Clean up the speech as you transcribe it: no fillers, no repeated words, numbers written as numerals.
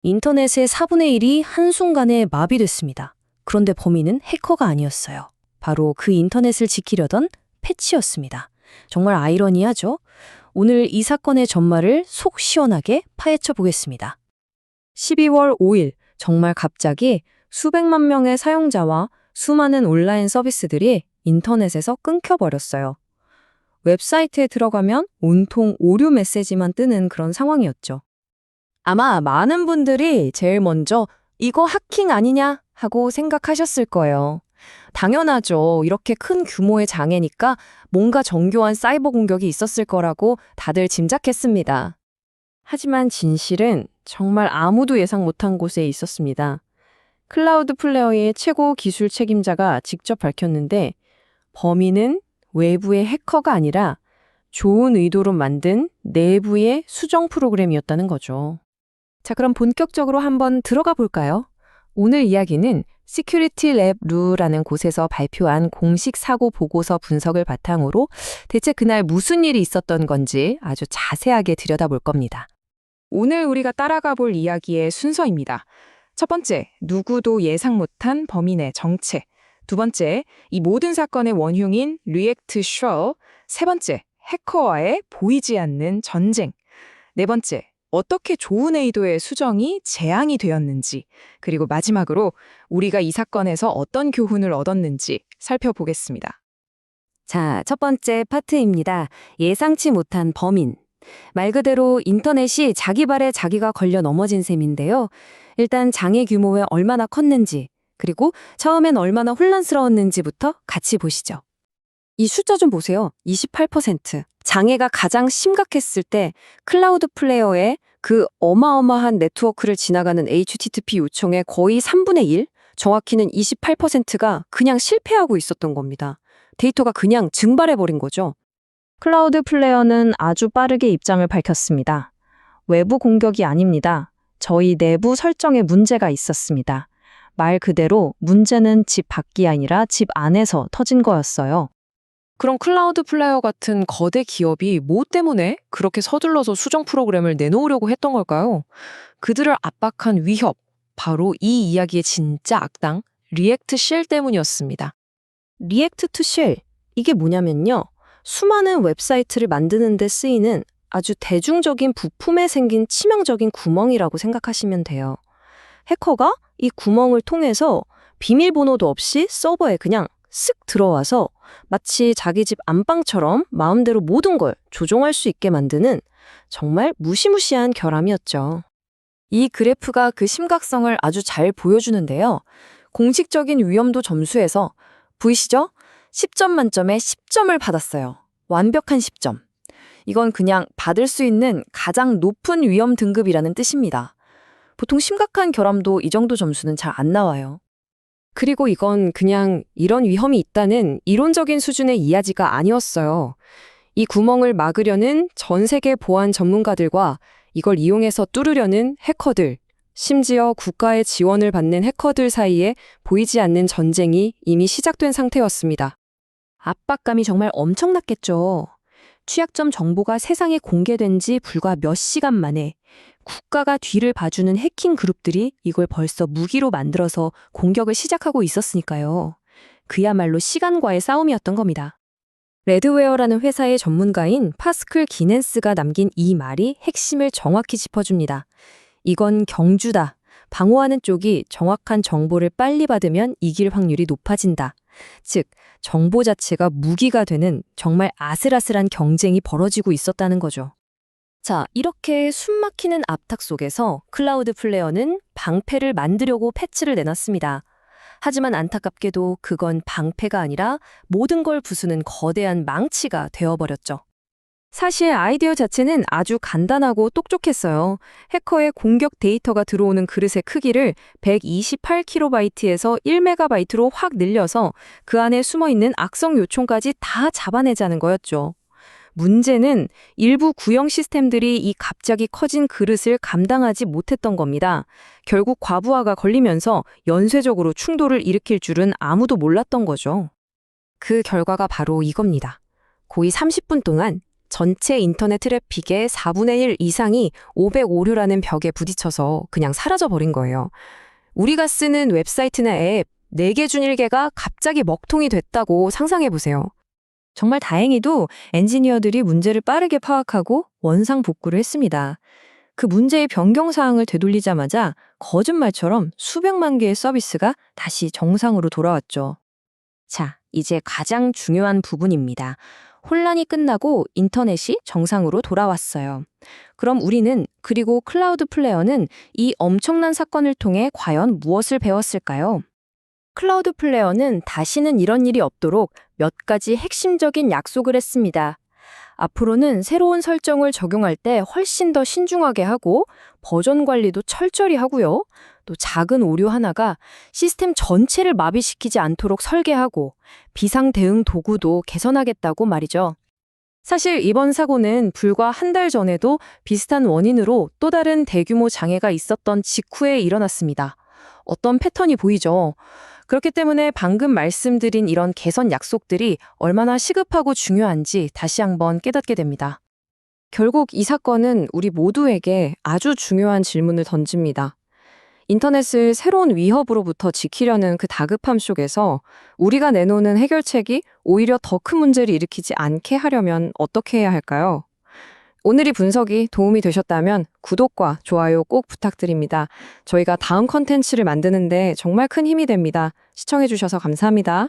인터넷의 4분의 1이 한순간에 마비됐습니다. 그런데 범인은 해커가 아니었어요. 바로 그 인터넷을 지키려던 패치였습니다. 정말 아이러니하죠? 오늘 이 사건의 전말을 속 시원하게 파헤쳐 보겠습니다. 12월 5일, 정말 갑자기 수백만 명의 사용자와 수많은 온라인 서비스들이 인터넷에서 끊겨버렸어요. 웹사이트에 들어가면 온통 오류 메시지만 뜨는 그런 상황이었죠. 아마 많은 분들이 제일 먼저 이거 해킹 아니냐 하고 생각하셨을 거예요. 당연하죠. 이렇게 큰 규모의 장애니까 뭔가 정교한 사이버 공격이 있었을 거라고 다들 짐작했습니다. 하지만 진실은 정말 아무도 예상 못한 곳에 있었습니다. 클라우드 플레어의 최고 기술 책임자가 직접 밝혔는데 범인은 외부의 해커가 아니라 좋은 의도로 만든 내부의 수정 프로그램이었다는 거죠. 자, 그럼 본격적으로 한번 들어가 볼까요? 오늘 이야기는 시큐리티 랩 루라는 곳에서 발표한 공식 사고 보고서 분석을 바탕으로 대체 그날 무슨 일이 있었던 건지 아주 자세하게 들여다볼 겁니다. 오늘 우리가 따라가 볼 이야기의 순서입니다. 첫 번째, 누구도 예상 못한 범인의 정체. 두 번째, 이 모든 사건의 원흉인 리액트 셔. 세 번째, 해커와의 보이지 않는 전쟁. 네 번째, 어떻게 좋은 의도의 수정이 재앙이 되었는지, 그리고 마지막으로 우리가 이 사건에서 어떤 교훈을 얻었는지 살펴보겠습니다. 자, 첫 번째 파트입니다. 예상치 못한 범인. 말 그대로 인터넷이 자기 발에 자기가 걸려 넘어진 셈인데요. 일단 장애 규모가 얼마나 컸는지, 그리고 처음엔 얼마나 혼란스러웠는지부터 같이 보시죠. 이 숫자 좀 보세요. 28%. 장애가 가장 심각했을 때 클라우드 플레이어의 그 어마어마한 네트워크를 지나가는 HTTP 요청의 거의 3분의 1, 정확히는 28%가 그냥 실패하고 있었던 겁니다. 데이터가 그냥 증발해버린 거죠. 클라우드 플레이어는 아주 빠르게 입장을 밝혔습니다. 외부 공격이 아닙니다. 저희 내부 설정에 문제가 있었습니다. 말 그대로 문제는 집 밖이 아니라 집 안에서 터진 거였어요. 그럼 클라우드 플레이어 같은 거대 기업이 뭐 때문에 그렇게 서둘러서 수정 프로그램을 내놓으려고 했던 걸까요? 그들을 압박한 위협, 바로 이 이야기의 진짜 악당, 리액트 쉘 때문이었습니다. 리액트 투 쉘, 이게 뭐냐면요. 수많은 웹사이트를 만드는 데 쓰이는 아주 대중적인 부품에 생긴 치명적인 구멍이라고 생각하시면 돼요. 해커가 이 구멍을 통해서 비밀번호도 없이 서버에 그냥 쓱 들어와서 마치 자기 집 안방처럼 마음대로 모든 걸 조종할 수 있게 만드는 정말 무시무시한 결함이었죠. 이 그래프가 그 심각성을 아주 잘 보여주는데요. 공식적인 위험도 점수에서 보이시죠? 10점 만점에 10점을 받았어요. 완벽한 10점. 이건 그냥 받을 수 있는 가장 높은 위험 등급이라는 뜻입니다. 보통 심각한 결함도 이 정도 점수는 잘 안 나와요. 그리고 이건 그냥 이런 위험이 있다는 이론적인 수준의 이야기가 아니었어요. 이 구멍을 막으려는 전 세계 보안 전문가들과 이걸 이용해서 뚫으려는 해커들, 심지어 국가의 지원을 받는 해커들 사이에 보이지 않는 전쟁이 이미 시작된 상태였습니다. 압박감이 정말 엄청났겠죠. 취약점 정보가 세상에 공개된 지 불과 몇 시간 만에 국가가 뒤를 봐주는 해킹 그룹들이 이걸 벌써 무기로 만들어서 공격을 시작하고 있었으니까요. 그야말로 시간과의 싸움이었던 겁니다. 레드웨어라는 회사의 전문가인 파스클 기넨스가 남긴 이 말이 핵심을 정확히 짚어줍니다. 이건 경주다. 방어하는 쪽이 정확한 정보를 빨리 받으면 이길 확률이 높아진다. 즉, 정보 자체가 무기가 되는 정말 아슬아슬한 경쟁이 벌어지고 있었다는 거죠. 자, 이렇게 숨막히는 압탁 속에서 클라우드 플레이어는 방패를 만들려고 패치를 내놨습니다. 하지만 안타깝게도 그건 방패가 아니라 모든 걸 부수는 거대한 망치가 되어버렸죠. 사실 아이디어 자체는 아주 간단하고 똑똑했어요. 해커의 공격 데이터가 들어오는 그릇의 크기를 128kb에서 1MB로 확 늘려서 그 안에 숨어있는 악성 요청까지 다 잡아내자는 거였죠. 문제는 일부 구형 시스템들이 이 갑자기 커진 그릇을 감당하지 못했던 겁니다. 결국 과부하가 걸리면서 연쇄적으로 충돌을 일으킬 줄은 아무도 몰랐던 거죠. 그 결과가 바로 이겁니다. 거의 30분 동안 전체 인터넷 트래픽의 4분의 1 이상이 505류라는 벽에 부딪혀서 그냥 사라져버린 거예요. 우리가 쓰는 웹사이트나 앱 4개 중 1개가 갑자기 먹통이 됐다고 상상해보세요. 정말 다행히도 엔지니어들이 문제를 빠르게 파악하고 원상 복구를 했습니다. 그 문제의 변경 사항을 되돌리자마자 거짓말처럼 수백만 개의 서비스가 다시 정상으로 돌아왔죠. 자, 이제 가장 중요한 부분입니다. 혼란이 끝나고 인터넷이 정상으로 돌아왔어요. 그럼 우리는 그리고 클라우드 플레어는 이 엄청난 사건을 통해 과연 무엇을 배웠을까요? 클라우드 플레어는 다시는 이런 일이 없도록 몇 가지 핵심적인 약속을 했습니다. 앞으로는 새로운 설정을 적용할 때 훨씬 더 신중하게 하고 버전 관리도 철저히 하고요. 또 작은 오류 하나가 시스템 전체를 마비시키지 않도록 설계하고 비상 대응 도구도 개선하겠다고 말이죠. 사실 이번 사고는 불과 한 달 전에도 비슷한 원인으로 또 다른 대규모 장애가 있었던 직후에 일어났습니다. 어떤 패턴이 보이죠? 그렇기 때문에 방금 말씀드린 이런 개선 약속들이 얼마나 시급하고 중요한지 다시 한번 깨닫게 됩니다. 결국 이 사건은 우리 모두에게 아주 중요한 질문을 던집니다. 인터넷을 새로운 위협으로부터 지키려는 그 다급함 속에서 우리가 내놓는 해결책이 오히려 더 큰 문제를 일으키지 않게 하려면 어떻게 해야 할까요? 오늘 이 분석이 도움이 되셨다면 구독과 좋아요 꼭 부탁드립니다. 저희가 다음 컨텐츠를 만드는데 정말 큰 힘이 됩니다. 시청해주셔서 감사합니다.